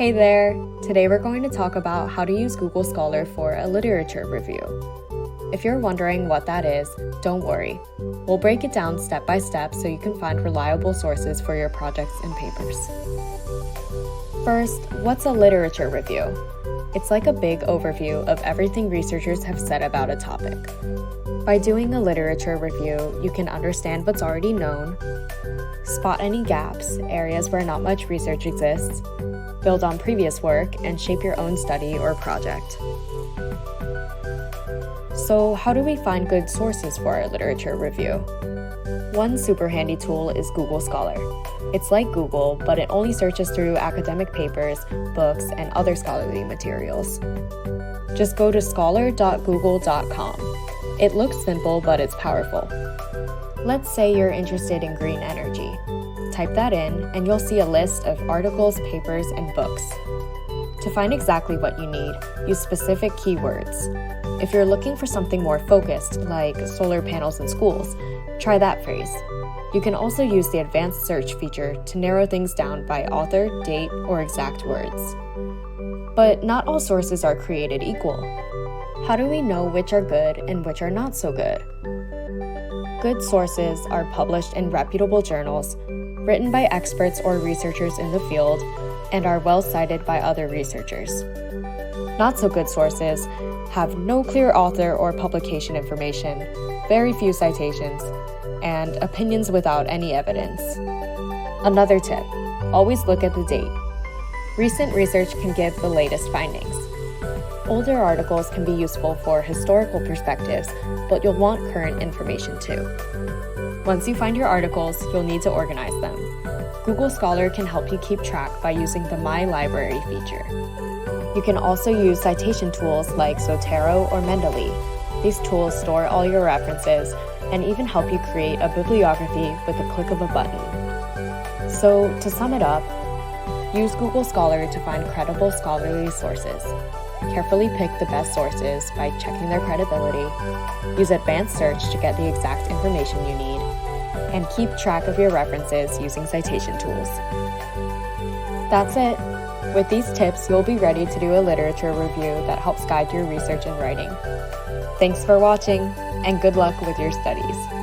Hey there! Today we're going to talk about how to use Google Scholar for a literature review. If you're wondering what that is, don't worry. We'll break it down step by step so you can find reliable sources for your projects and papers. First, what's a literature review? It's like a big overview of everything researchers have said about a topic. By doing a literature review, you can understand what's already known, spot any gaps, areas where not much research exists, build on previous work, and shape your own study or project. So, how do we find good sources for our literature review? One super handy tool is Google Scholar. It's like Google, but it only searches through academic papers, books, and other scholarly materials. Just go to scholar.google.com. It looks simple, but it's powerful. Let's say you're interested in green energy. Type that in, and you'll see a list of articles, papers, and books. To find exactly what you need, use specific keywords. If you're looking for something more focused, like solar panels in schools, try that phrase. You can also use the advanced search feature to narrow things down by author, date, or exact words. But not all sources are created equal. How do we know which are good and which are not so good? Good sources are published in reputable journals, written by experts or researchers in the field, and are well cited by other researchers. Not so good sources have no clear author or publication information, very few citations, and opinions without any evidence. Another tip, always look at the date. Recent research can give the latest findings. Older articles can be useful for historical perspectives, but you'll want current information too. Once you find your articles, you'll need to organize them. Google Scholar can help you keep track by using the My Library feature. You can also use citation tools like Zotero or Mendeley. These tools store all your references and even help you create a bibliography with a click of a button. So, to sum it up, use Google Scholar to find credible scholarly sources. Carefully pick the best sources by checking their credibility. Use advanced search to get the exact information you need. And keep track of your references using citation tools. That's it. With these tips, you'll be ready to do a literature review that helps guide your research and writing. Thanks for watching, and good luck with your studies.